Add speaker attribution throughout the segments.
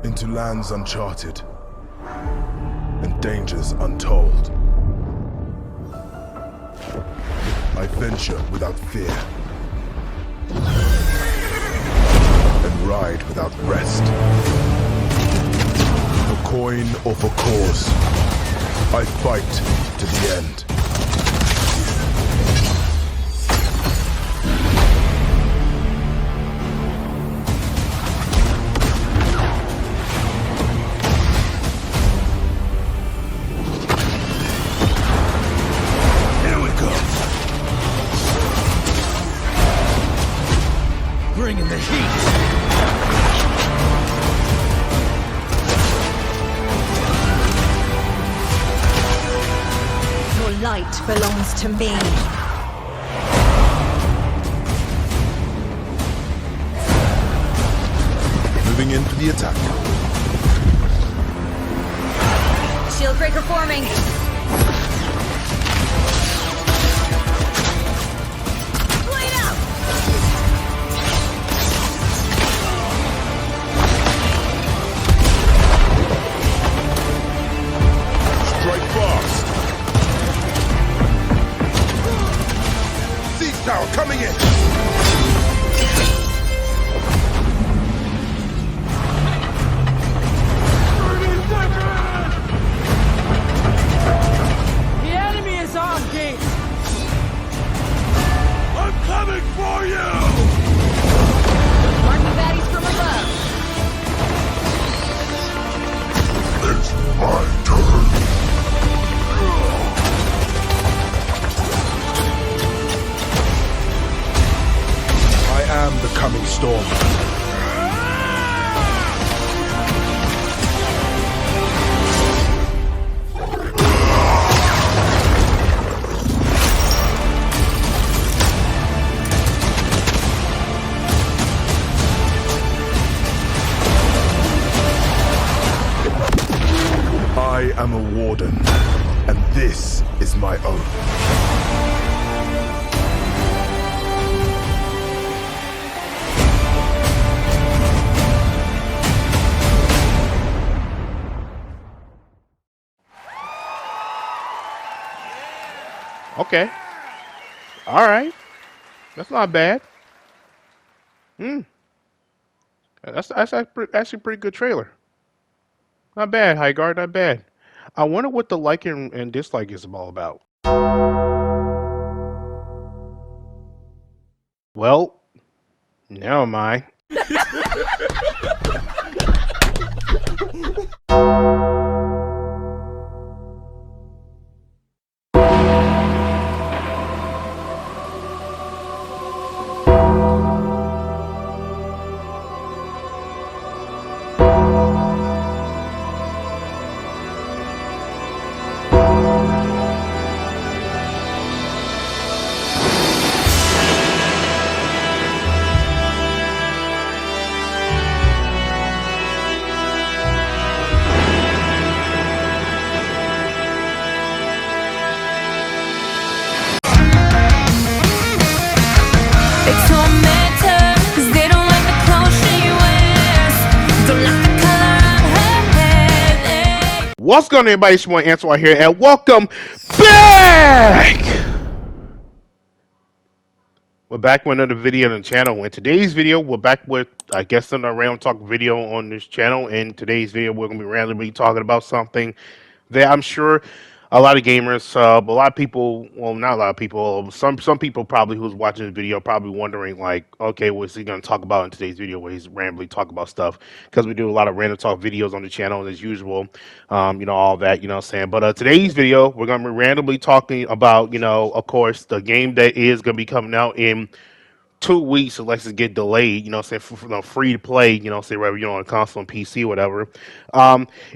Speaker 1: into lands uncharted and dangers untold. I venture without fear and ride without rest. For coin or for cause, I fight to the end.
Speaker 2: Bringing the heat!
Speaker 3: Your light belongs to me.
Speaker 1: Moving in for the attack.
Speaker 3: Shield breaker forming. Blade out!
Speaker 1: Strike fast. Siege tower coming in.
Speaker 2: The enemy is on gate! I'm coming for you!
Speaker 3: Marking baddies from above.
Speaker 1: It's my turn. I am the coming storm. I am a warden, and this is my oath.
Speaker 4: Okay. All right. That's not bad. That's actually a pretty good trailer. Not bad, HighGuard, not bad. I wonder what the like and dislike is all about. Well, never mind. What's going on, everybody? It's your boy Answer right here, and welcome back! We're back with another video on the channel. In today's video, we're back with, I guess, another random talk video on this channel. In today's video, we're going to be randomly talking about something that I'm sure a lot of gamers, a lot of people, well, not a lot of people, some people probably who's watching this video probably wondering, like, okay, what's he going to talk about in today's video where he's randomly talk about stuff, because we do a lot of random talk videos on the channel as usual, all that, what I'm saying. But today's video, we're going to be randomly talking about, of course, the game that is going to be coming out in 2 weeks unless it get delayed, for free to play, whether you're on a console and PC or whatever.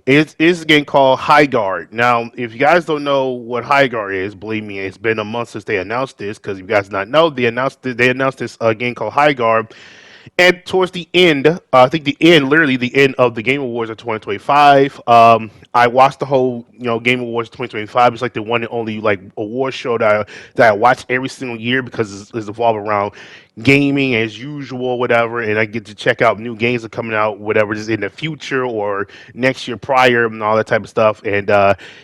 Speaker 4: It's a game called HighGuard. Now, if you guys don't know what HighGuard is, believe me, it's been a month since they announced this, because you guys not know, they announced this game called HighGuard. And towards the end, literally the end of the Game Awards of 2025. I watched the whole, Game Awards 2025. It's like the one and only award show that I watch every single year, because it's evolved around gaming as usual, whatever, and I get to check out new games that are coming out, whatever is in the future or next year prior and all that type of stuff. And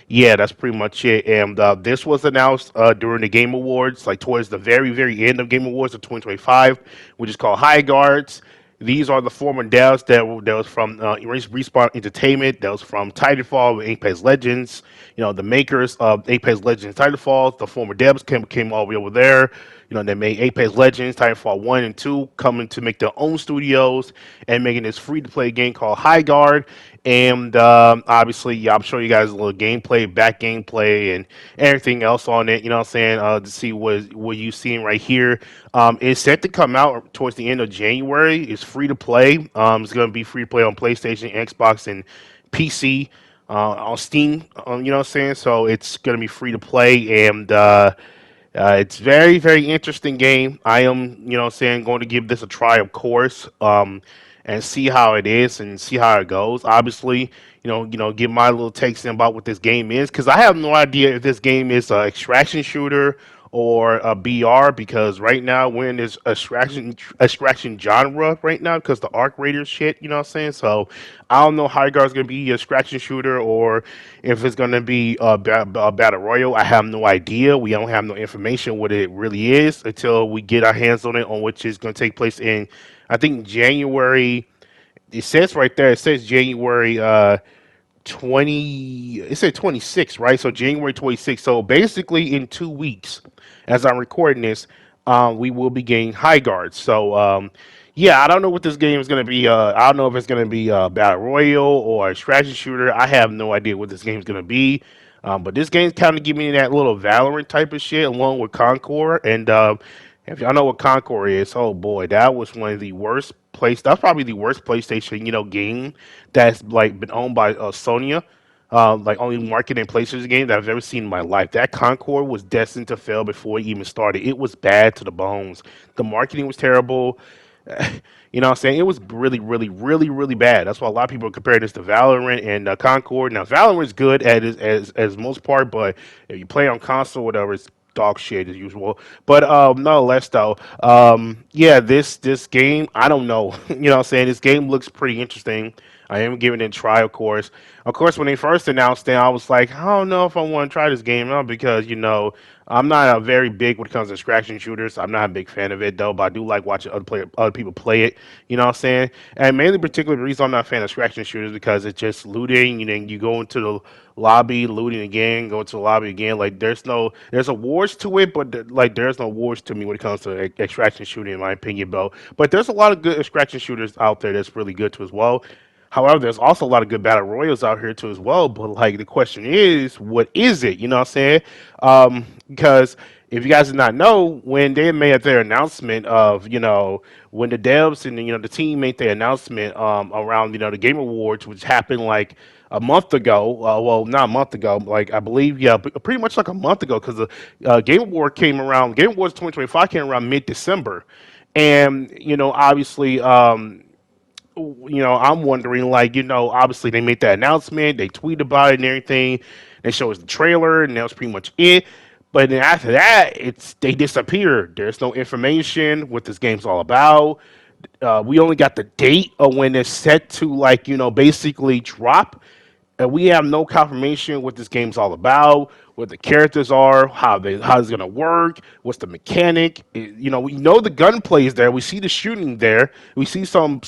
Speaker 4: yeah, that's pretty much it. And this was announced during the Game Awards, like towards the very end of Game Awards of 2025, which is called High Guards. These are the former devs that was from Respawn Entertainment, that was from Titanfall and Apex Legends. You know, the makers of Apex Legends and Titanfall, the former devs came all the way over there. You know, they made Apex Legends, Titanfall 1 and 2, coming to make their own studios and making this free to play game called High Guard. And obviously, yeah, I'm showing you guys a little gameplay, back gameplay, and everything else on it. You know what I'm saying? To see what you seeing right here. It's set to come out towards the end of January. It's free to play. It's going to be free to play on PlayStation, Xbox, and PC. On Steam, you know what I'm saying? So it's going to be free to play, and it's very interesting game. I am, you know what I'm saying, going to give this a try, of course, and see how it is and see how it goes. Obviously, give my little takes in about what this game is, because I have no idea if this game is an extraction shooter or a BR, because right now we're in this extraction genre right now because the Arc Raiders shit, you know what I'm saying? So I don't know how Guard's gonna be a extraction shooter or if it's gonna be a battle royal. I have no idea. We don't have no information what it really is until we get our hands on it, on which is gonna take place in, I think, January. It says right there. It says January 20, it said 26, right? So January 26th. So basically in 2 weeks, as I'm recording this, we will be getting High Guards. So yeah, I don't know what this game is going to be. I don't know if it's going to be a battle royale or a strategy shooter. I have no idea what this game is going to be. But this game's kind of giving me that little Valorant type of shit along with Concord. And if y'all know what Concord is, oh boy, that was one of the worst place. That's probably the worst PlayStation, game that's like been owned by Sony. Like only marketing PlayStation game that I've ever seen in my life. That Concord was destined to fail before it even started. It was bad to the bones. The marketing was terrible. You know what I'm saying? It was really bad. That's why a lot of people are comparing this to Valorant and Concord. Now, Valorant is good as most part, but if you play on console, whatever, it's dog shit as usual. But nonetheless, though, yeah, this game, I don't know. You know what I'm saying? This game looks pretty interesting. I am giving it a try, of course. Of course, when they first announced it, I was like, I don't know if I want to try this game out because, I'm not a very big when it comes to extraction shooters. I'm not a big fan of it though, but I do like watching other people play it. You know what I'm saying? And mainly, particularly, the reason I'm not a fan of extraction shooters because it's just looting. You go into the lobby, looting again, go into the lobby again. Like there's awards to it, but like there's no awards to me when it comes to extraction shooting, in my opinion, though. But there's a lot of good extraction shooters out there that's really good too as well. However, there's also a lot of good battle royals out here too as well. But like the question is, what is it? You know what I'm saying? Because if you guys did not know, when they made their announcement of, when the devs and the team made their announcement around the Game Awards, which happened like a month ago. Well, not a month ago, like I believe, yeah, pretty much like a month ago, because the Game Award came around. Game Awards 2025 came around mid-December, and obviously. I'm wondering, like, obviously they made that announcement, they tweeted about it and everything. They showed us the trailer, and that was pretty much it. But then after that, they disappeared. There's no information what this game's all about. We only got the date of when it's set to, like, basically drop. We have no confirmation what this game's all about, what the characters are, how it's gonna work, what's the mechanic. We know the gunplay is there. We see the shooting there. We see some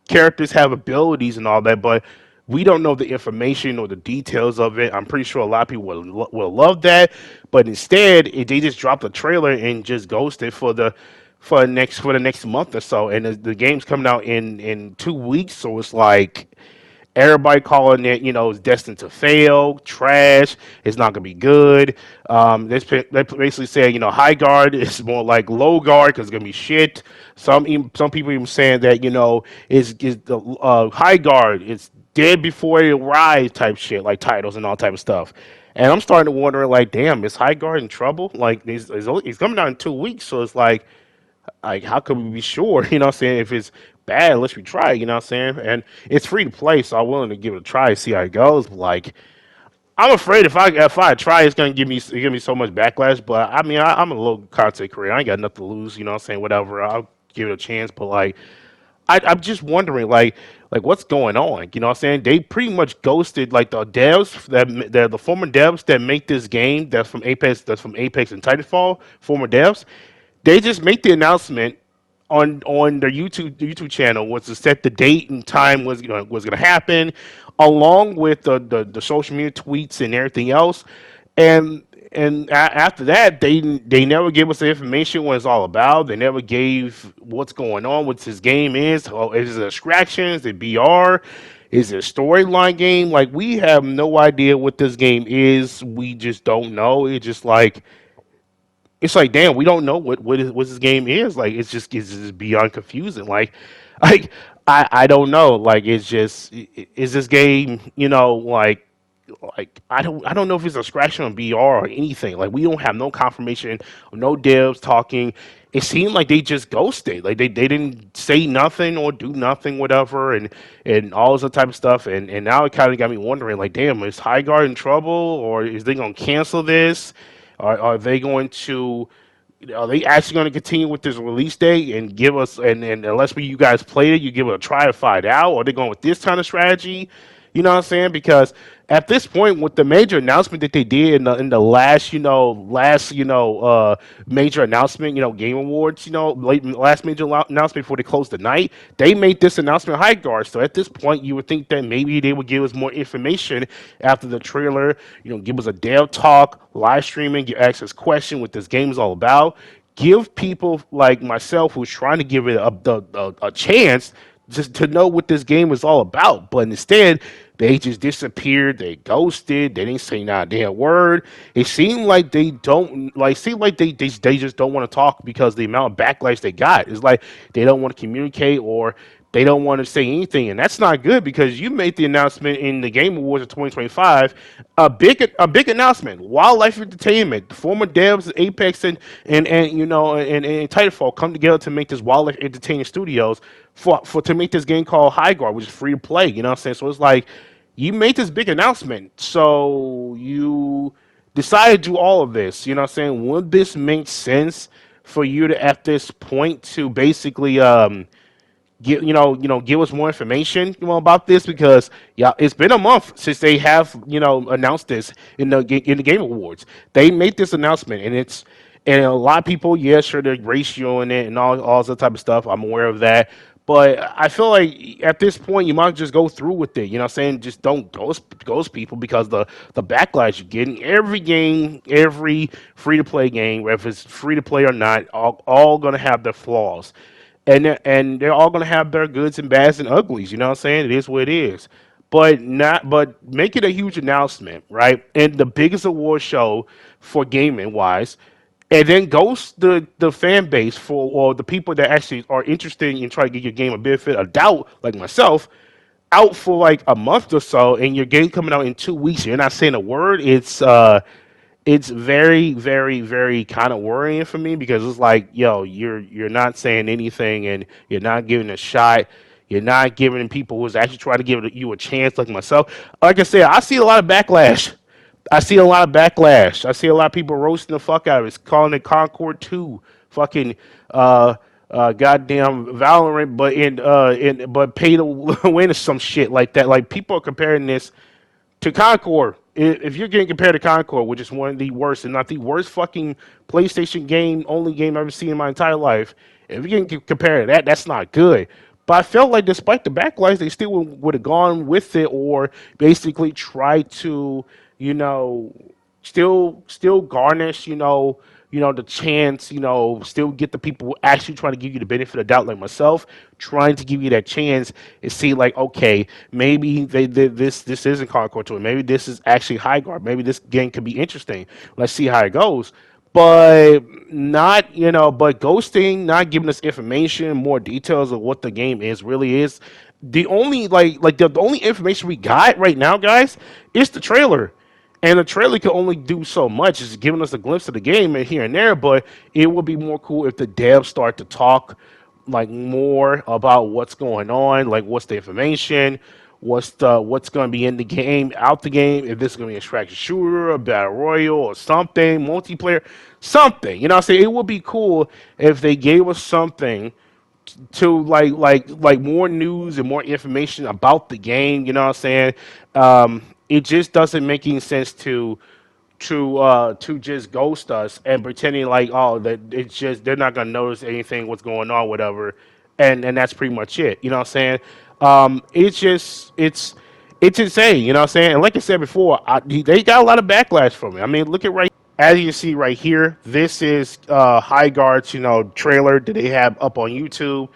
Speaker 4: characters have abilities and all that, but we don't know the information or the details of it. I'm pretty sure a lot of people will love that, but instead, they just dropped the trailer and just ghosted for the next month or so. And the game's coming out in 2 weeks, so it's like. Everybody calling it, it's destined to fail, trash. It's not gonna be good. They basically saying, high guard is more like low guard because it's gonna be shit. Some people even saying that, is the high guard. It's dead before it arrives type shit, like titles and all type of stuff. And I'm starting to wonder, like, damn, is high guard in trouble? Like, he's coming out in 2 weeks, so it's like, how can we be sure? You know what I'm saying? If it's bad, unless we try, you know what I'm saying? And it's free to play, so I'm willing to give it a try, see how it goes. But like, I'm afraid if I try, it's gonna give me so much backlash. But I mean, I'm a little content creator. I ain't got nothing to lose. You know what I'm saying? Whatever. I'll give it a chance. But like, I'm just wondering, like what's going on? You know what I'm saying? They pretty much ghosted like the devs the former devs that make this game that's from Apex and Titanfall, former devs. They just make the announcement on their YouTube channel was to set the date and time was gonna happen, along with the social media tweets and everything else, and after that they never gave us the information what it's all about. They never gave what's going on, what this game is. Oh, is it extraction? Is it BR? Is it a storyline game? Like we have no idea what this game is. We just don't know. It's like damn, we don't know what this game is. Like it's just beyond confusing. Like I don't know. Like it's just is this game I don't know if it's a scratch on BR or anything. Like we don't have no confirmation, no devs talking. It seemed like they just ghosted. Like they didn't say nothing or do nothing, whatever, and all this other type of stuff. And now it kind of got me wondering, like, damn, is HighGuard in trouble, or is they gonna cancel this? Are they going to? Are they actually going to continue with this release date and give us and unless you guys played it, you give it a try to find out? Or are they going with this kind of strategy? You know what I'm saying? Because at this point, with the major announcement that they did in the last major announcement, Game Awards, last major announcement before they closed the night, they made this announcement high guard. So at this point, you would think that maybe they would give us more information after the trailer. Give us a dev talk, live streaming, get access question what this game is all about. Give people like myself who's trying to give it a chance just to know what this game is all about. But instead, they just disappeared. They ghosted. They didn't say not a damn word. It seemed like they don't like. Seemed like they just don't want to talk because the amount of backlash they got is like they don't want to communicate or they don't want to say anything, and that's not good because you made the announcement in the Game Awards of 2025, a big announcement. Wildlife Entertainment, the former devs of Apex and Titanfall come together to make this Wildlife Entertainment Studios for to make this game called High Guard, which is free to play. You know what I'm saying? So it's like you made this big announcement, so you decided to do all of this. You know what I'm saying? Would this make sense for you to at this point to basically give us more information about this because yeah, it's been a month since they have announced this in the Game Awards. They made this announcement and a lot of people, yeah, sure, they're ratioing it and all that type of stuff. I'm aware of that. But I feel like at this point you might just go through with it. You know what I'm saying? Just don't ghost people because the backlash you're getting every game, every free to play game, whether it's free to play or not, all gonna have their flaws and they're all gonna have their goods and bads and uglies. You know what I'm saying? It is what it is. But make it a huge announcement, right? And the biggest award show for gaming wise, and then ghost the fan base for or the people that actually are interested in trying to get your game a benefit of doubt, like myself, out for like a month or so, and your game coming out in 2 weeks. You're not saying a word. It's very, very, very kind of worrying for me because it's like, yo, you're not saying anything and you're not giving a shot. You're not giving people who's actually trying to give you a chance, like myself. Like I said, I see a lot of backlash. I see a lot of people roasting the fuck out of it, calling it Concord 2, fucking goddamn Valorant, but pay to win or some shit like that. Like people are comparing this to Concord. If you're getting compared to Concord, which is one of the worst, and not the worst fucking PlayStation game, only game I've ever seen in my entire life, if you're getting compared to that, that's not good. But I felt like despite the backlash, they still would have gone with it or basically tried to, you know, still garnish, the chance, still get the people who actually trying to give you the benefit of doubt, like myself, trying to give you that chance and see, like, okay, maybe this isn't Concord to it. Maybe this is actually High Guard. Maybe this game could be interesting. Let's see how it goes. But not, but ghosting, not giving us information, more details of what the game is really is. The only the only information we got right now, guys, is the trailer. And the trailer can only do so much. It's giving us a glimpse of the game and here and there, but it would be more cool if the devs start to talk like more about what's going on, like what's the information, what's going to be in the game, out the game, if this is going to be a extraction shooter, a battle royal, or something, multiplayer, something. You know what I'm saying? It would be cool if they gave us something to like more news and more information about the game. You know what I'm saying? It just doesn't make any sense to just ghost us and pretending like, oh, that it's just they're not gonna notice anything what's going on, whatever, and that's pretty much it. You know what I'm saying? It's just it's insane. You know what I'm saying? And like I said before, they got a lot of backlash from it. I mean, look at right as you can see right here. This is HighGuard's trailer that they have up on YouTube.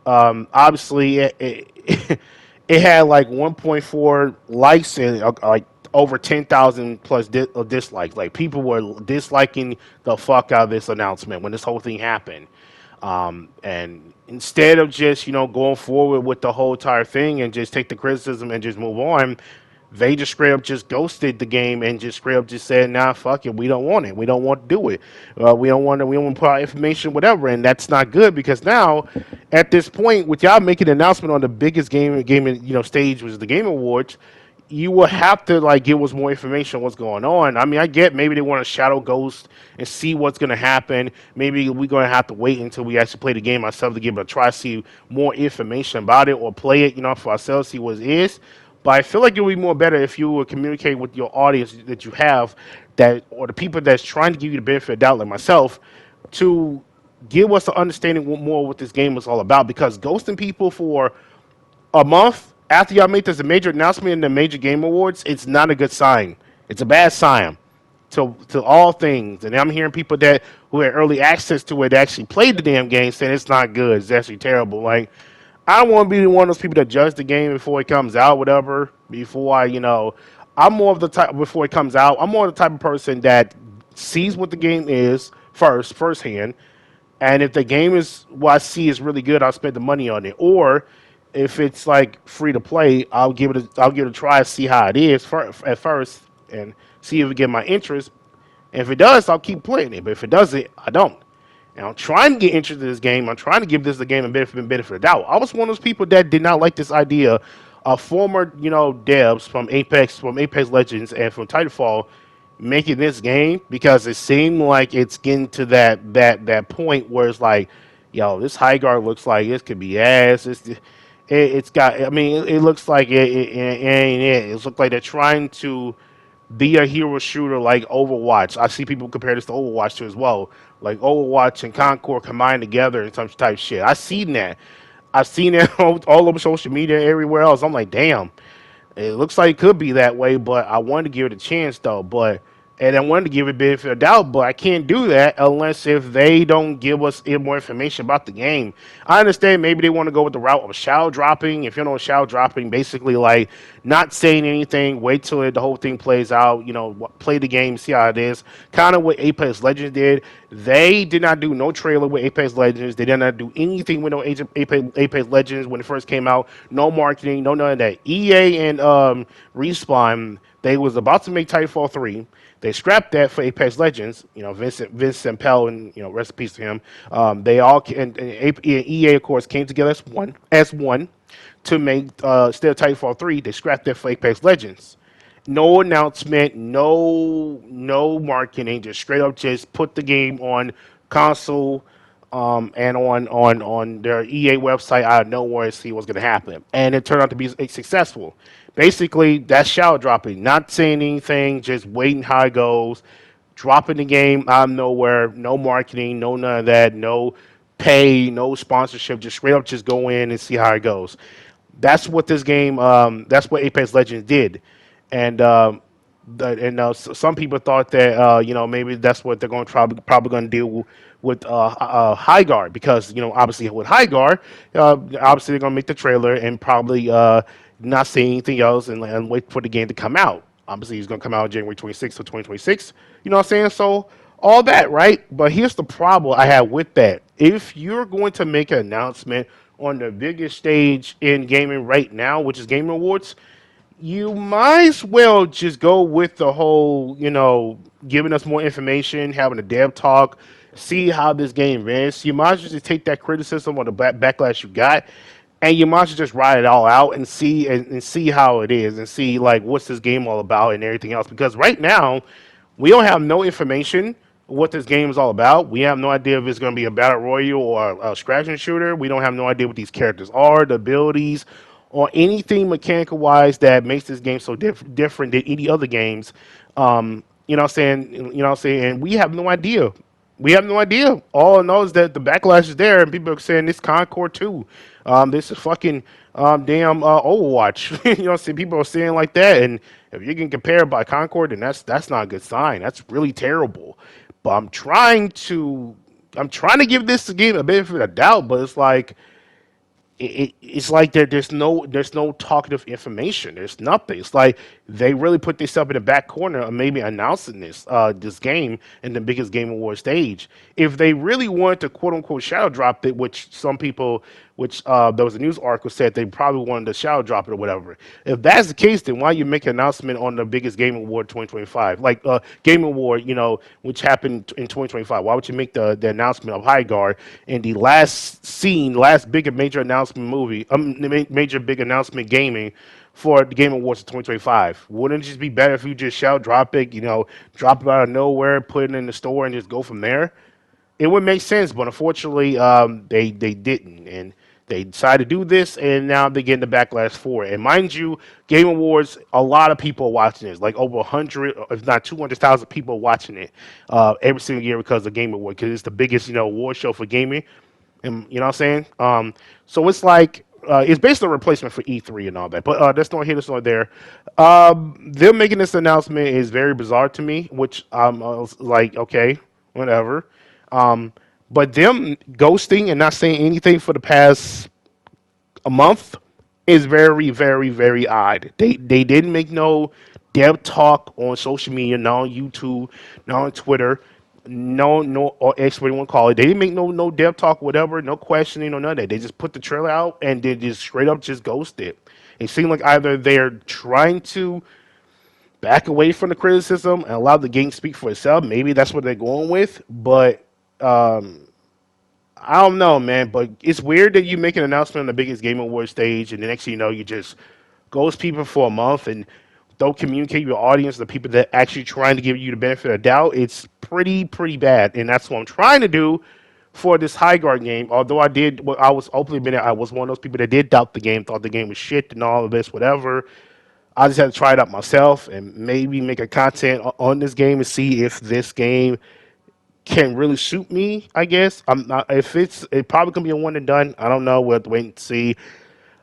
Speaker 4: Obviously, it had like 1.4 likes and like over 10,000 plus dislikes. Like people were disliking the fuck out of this announcement when this whole thing happened. And instead of just going forward with the whole entire thing and just take the criticism and just move on, they just straight up just ghosted the game and just straight up just said, nah, fuck it, we don't want it, we don't want to do it, we don't want to put out information, whatever. And that's not good, because now at this point, with y'all making an announcement on the biggest gaming stage, was the Game Awards, you will have to like give us more information on what's going on. I mean, I get maybe they want to shadow ghost and see what's going to happen. Maybe we're going to have to wait until we actually play the game ourselves to give it a try, see more information about it, or play it, for ourselves, see what it is. But I feel like it would be more better if you would communicate with your audience that you have, that or the people that's trying to give you the benefit of doubt, like myself, to give us an understanding more what this game is all about. Because ghosting people for a month after y'all made this a major announcement in the major game awards, it's not a good sign. It's a bad sign to all things. And I'm hearing people that who had early access to it actually played the damn game saying it's not good. It's actually terrible. Like, I don't want to be one of those people that judge the game before it comes out, whatever. Before I'm more of the type before it comes out. I'm more of the type of person that sees what the game is firsthand, and if the game is what I see is really good, I'll spend the money on it. Or if it's like free to play, I'll give it a try, see how it is at first, and see if it get my interest. And if it does, I'll keep playing it. But if it doesn't, I don't. And I'm trying to get interested in this game. I'm trying to give this the game a benefit of doubt. I was one of those people that did not like this idea of former, devs from Apex Legends, and from Titanfall making this game, because it seemed like it's getting to that point where it's like, yo, this HighGuard looks like this could be ass. It's got. I mean, it looks like it ain't it. It looks like they're trying to be a hero shooter like Overwatch. I see people compare this to Overwatch too as well. Like Overwatch and Concord combined together and some type of shit. I've seen that. I've seen it all over social media, everywhere else. I'm like, damn, it looks like it could be that way, but I wanted to give it a chance though. And I wanted to give it benefit of doubt, but I can't do that unless if they don't give us more information about the game. I understand maybe they want to go with the route of shadow dropping. If you don't know shadow dropping, basically like not saying anything, wait till the whole thing plays out, play the game, see how it is. Kind of what Apex Legends did. They did not do no trailer with Apex Legends. They did not do anything with no Apex Legends when it first came out. No marketing, no none of that. EA and Respawn, they was about to make Titanfall 3. They scrapped that for Apex Legends. Vincent Pell, and rest in peace to him. They all and EA of course came together as one to make instead of Titanfall 3. They scrapped that for Apex Legends. No announcement, no marketing, just straight up just put the game on console and on their EA website out of nowhere and see what's going to happen. And it turned out to be successful. Basically, that's shadow dropping, not saying anything, just waiting how it goes, dropping the game out of nowhere, no marketing, no none of that, no pay, no sponsorship, just straight up just go in and see how it goes. That's what this game, that's what Apex Legends did. And some people thought that maybe that's what they're going to probably going to do with HighGuard, because obviously with HighGuard, obviously they're going to make the trailer and probably not say anything else and wait for the game to come out. Obviously he's going to come out January 26th of 2026. You know what I'm saying? So all that, right? But here's the problem I have with that. If you're going to make an announcement on the biggest stage in gaming right now, which is Game Awards, you might as well just go with the whole, giving us more information, having a dev talk, see how this game runs. You might as well just take that criticism or the backlash you got and you might as well just ride it all out and see how it is and see like what's this game all about and everything else. Because right now, we don't have no information what this game is all about. We have no idea if it's going to be a battle royale or a scratch and shooter. We don't have no idea what these characters are, the abilities, or anything mechanical wise that makes this game so different than any other games. You know what I'm saying? You know what I'm saying? And we have no idea. We have no idea. All I know is that the backlash is there, and people are saying this Concord too. This is fucking damn Overwatch. You know what I'm saying? People are saying like that, and if you can compare it by Concord, then that's not a good sign. That's really terrible. But I'm trying to give this game a benefit of doubt, but it's like it's like there's no talkative information. There's nothing. It's like they really put this up in the back corner of maybe announcing this game in the biggest game award stage. If they really wanted to quote unquote shadow drop it, which some people, which there was a news article said they probably wanted to shadow drop it or whatever. If that's the case, then why you make an announcement on the biggest game award 2025, like game award, which happened in 2025? Why would you make the announcement of HighGuard in the last big major announcement movie, major big announcement gaming for the Game Awards of 2025? Wouldn't it just be better if you just shout drop it, drop it out of nowhere, put it in the store, and just go from there? It would make sense, but unfortunately, they didn't, and they decided to do this, and now they're getting the backlash for it. And mind you, Game Awards, a lot of people are watching this, like over 100, if not 200,000 people watching it every single year because of Game Award, because it's the biggest award show for gaming. And you know what I'm saying? So it's like it's basically a replacement for E3 and all that. But that's not here, that's not there. Them making this announcement is very bizarre to me, which I was like, okay, whatever. Um, but them ghosting and not saying anything for the past a month is very, very, very odd. They didn't make no dev talk on social media, not on YouTube, not on Twitter, no or X what you want to call it. They didn't make no dev talk, whatever, no questioning or none of that. They just put the trailer out and they just straight up just ghosted. It seemed like either they're trying to back away from the criticism and allow the game to speak for itself. Maybe that's what they're going with, but um, I don't know, man, but it's weird that you make an announcement on the biggest game award stage, and the next thing you know, you just ghost people for a month and don't communicate with your audience, the people that actually trying to give you the benefit of doubt. It's pretty bad, and that's what I'm trying to do for this High Guard game. Although I was openly admitting I was one of those people that did doubt the game, thought the game was shit and all of this, whatever. I just had to try it out myself and maybe make a content on this game and see if this game can really suit me. I guess I'm not. If it probably gonna be a one and done. I don't know. We'll have to wait and see.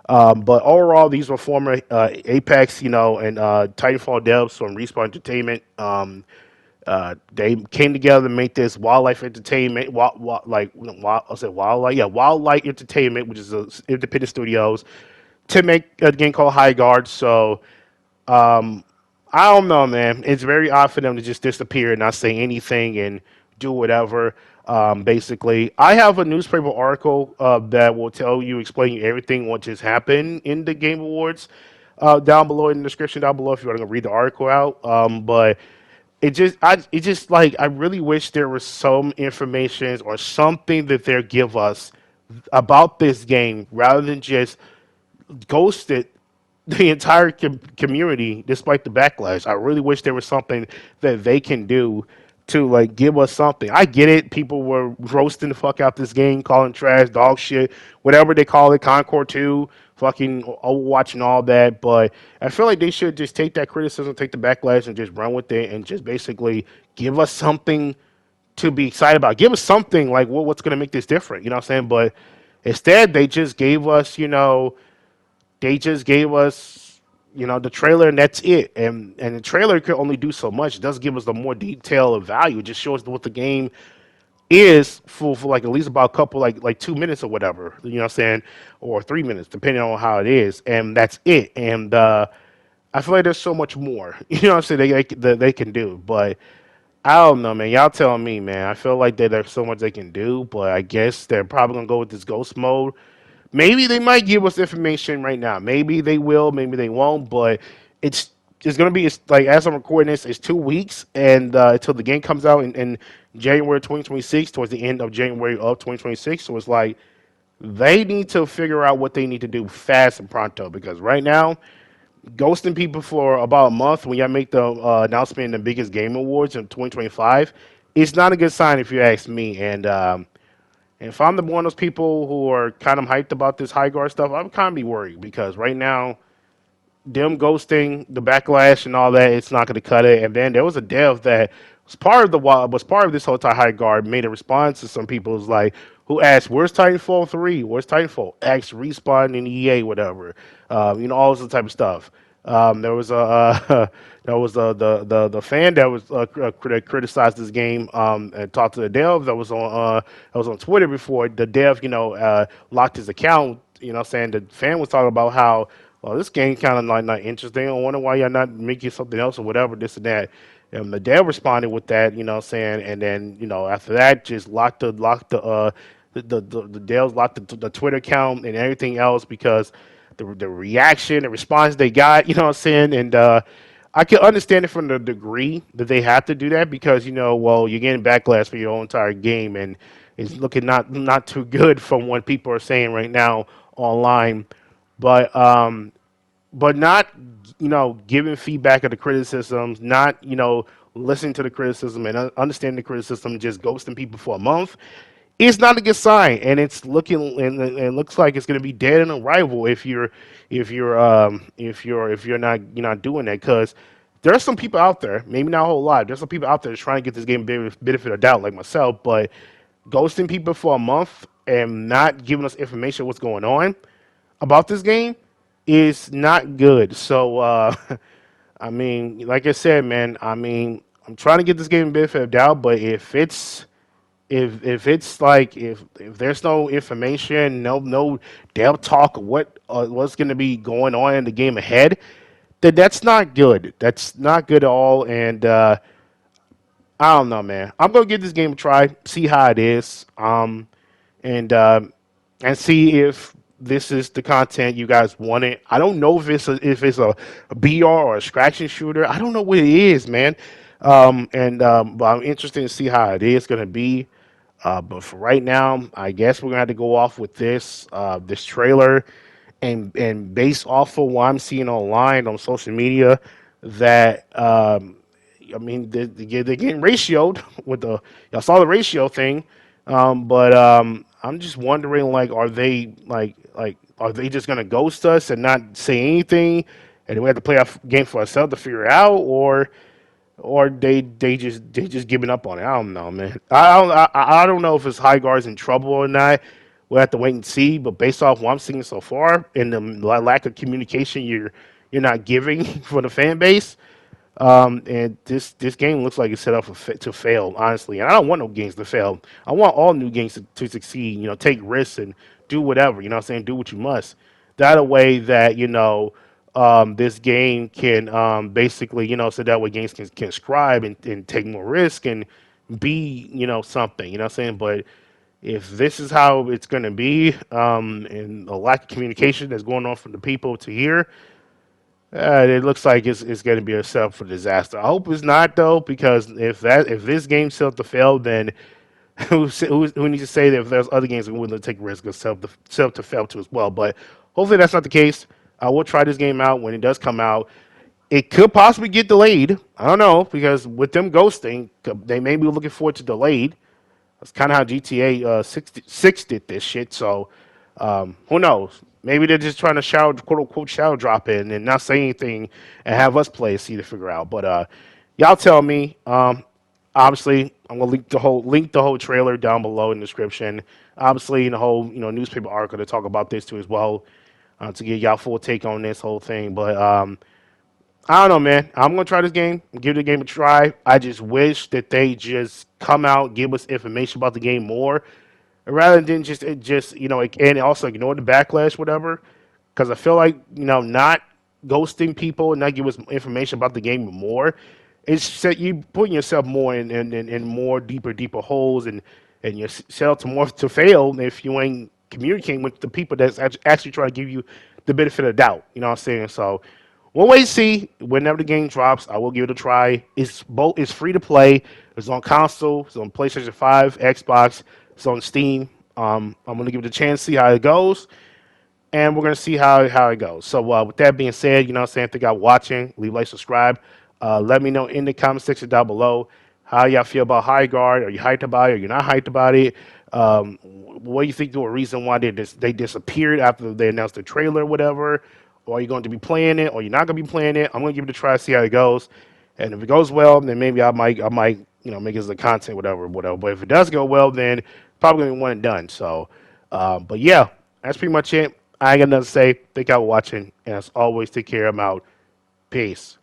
Speaker 4: But overall, these were former Apex, and Titanfall devs from Respawn Entertainment. They came together to make this Wildlife Entertainment, I said Wildlife, yeah, Wildlife Entertainment, which is a independent studios, to make a game called High Guard. So I don't know, man. It's very odd for them to just disappear and not say anything and do whatever. Basically, I have a newspaper article that will tell you, explain you everything what just happened in the Game Awards down below in the description down below if you want to read the article out. But it just like I really wish there was some information or something that they give us about this game rather than just ghosted the entire community despite the backlash. I really wish there was something that they can do to like give us something. I get it. People were roasting the fuck out this game, calling trash, dog shit, whatever they call it, Concord 2, fucking Overwatch and all that. But I feel like they should just take that criticism, take the backlash and just run with it and just basically give us something to be excited about. Give us something like what's going to make this different. You know what I'm saying? But instead, they just gave us, the trailer and that's it. And the trailer could only do so much. It doesn't give us the more detail of value. It just shows what the game is for like at least about a couple like 2 minutes or whatever. You know what I'm saying? Or 3 minutes, depending on how it is. And that's it. And I feel like there's so much more. You know what I'm saying? They can do. But I don't know, man. Y'all tell me, man. I feel like there's so much they can do, but I guess they're probably gonna go with this ghost mode. Maybe they might give us information right now. Maybe they will. Maybe they won't. But it's gonna be like as I'm recording this, it's 2 weeks and until the game comes out in January 2026, towards the end of January of 2026. So it's like They need to figure out what they need to do fast and pronto because right now, ghosting people for about a month when y'all make the announcement in the biggest game awards in 2025 is not a good sign if you ask me. And if I'm one of those people who are kind of hyped about this high guard stuff, I'm kind of be worried because right now them ghosting, the backlash and all that, it's not going to cut it. And then there was a dev that was part of this whole high guard made a response to some people who's like who asked, "Where's Titanfall 3? Where's Titanfall?" Asked Respawn and EA, whatever, all this type of stuff. There was a there was the fan that was that criticized this game and talked to the dev that was on Twitter before the dev locked his account. Saying the fan was talking about how well this game kind of like not interesting. I wonder why y'all not making something else or whatever this and that. And the dev responded with that, saying, and then after that just the devs locked the Twitter account and everything else because the reaction, the response they got, and I can understand it from the degree that they have to do that because well, you're getting backlash for your whole entire game, and it's looking not too good from what people are saying right now online, but not giving feedback of the criticisms, not listening to the criticism and understanding the criticism, just ghosting people for a month it's not a good sign, and it's looking and it looks like it's going to be dead in arrival if you're not doing that because there are some people out there, maybe not a whole lot. There's some people out there that's trying to get this game benefit of doubt, like myself, but ghosting people for a month and not giving us information of what's going on about this game is not good. So, I mean, like I said, man, I mean, I'm trying to get this game benefit of doubt, but if it's like if there's no information, no dev talk of what's going to be going on in the game ahead, then that's not good. That's not good at all. And I don't know, man. I'm gonna give this game a try, see how it is, and see if this is the content you guys wanted. I don't know if it's a BR or a scratching shooter. I don't know what it is, man. But I'm interested to see how it is gonna be. But for right now, I guess we're gonna have to go off with this trailer, and based off of what I'm seeing online on social media, that I mean they're getting ratioed with the y'all saw the ratio thing, but I'm just wondering like are they just gonna ghost us and not say anything, and we have to play our game for ourselves to figure it out, or they just giving up on it. I don't know, man. I don't know if it's High Guards in trouble or not. We'll have to wait and see. But based off what I'm seeing so far and the lack of communication you're not giving for the fan base, and this game looks like it's set up to fail, honestly. And I don't want no games to fail. I want all new games to succeed. Take risks and do whatever. You know what I'm saying? Do what you must. That a way that this game can basically so that way games can scribe and take more risk and be something. You know what I'm saying? But if this is how it's going to be, and a lack of communication that's going on from the people to here, it looks like it's going to be a setup for disaster. I hope it's not though, because if this game set up to fail, then who needs to say that if there's other games that are willing to take risks and set up to fail too as well? But hopefully that's not the case. I will try this game out when it does come out. It could possibly get delayed. I don't know because with them ghosting, they may be looking forward to delayed. That's kind of how GTA 6 did this shit. So who knows? Maybe they're just trying to quote unquote shadow drop in and not say anything and have us play and see to figure out. But y'all tell me. Obviously, I'm gonna link the whole trailer down below in the description. Obviously, in the whole newspaper article to talk about this too as well, to get y'all full take on this whole thing. But I don't know, man. I'm gonna try this game, give the game a try. I just wish that they just come out, give us information about the game more, rather than just and also ignore the backlash, whatever. Because I feel like not ghosting people and not give us information about the game more. It's that you putting yourself more in more deeper holes and you're set up to more to fail if you ain't communicating with the people that's actually trying to give you the benefit of the doubt. You know what I'm saying? So we'll wait and see. Whenever the game drops, I will give it a try. It's free to play. It's on console. It's on PlayStation 5, Xbox. It's on Steam. I'm gonna give it a chance, see how it goes, and we're gonna see how it goes. So with that being said, you know what I'm saying, thank y'all watching. Leave a like, subscribe. Let me know in the comment section down below how y'all feel about High Guard. Are you hyped about it? Are you not hyped about it? What do you think the reason why they disappeared after they announced the trailer or whatever? Or are you going to be playing it? Or you're not going to be playing it? I'm going to give it a try, see how it goes. And if it goes well, then maybe I might make it as a content, whatever. But if it does go well, then probably going to be one and done. So, but yeah, that's pretty much it. I ain't got nothing to say. Thank y'all for watching. And as always, take care. I'm out. Peace.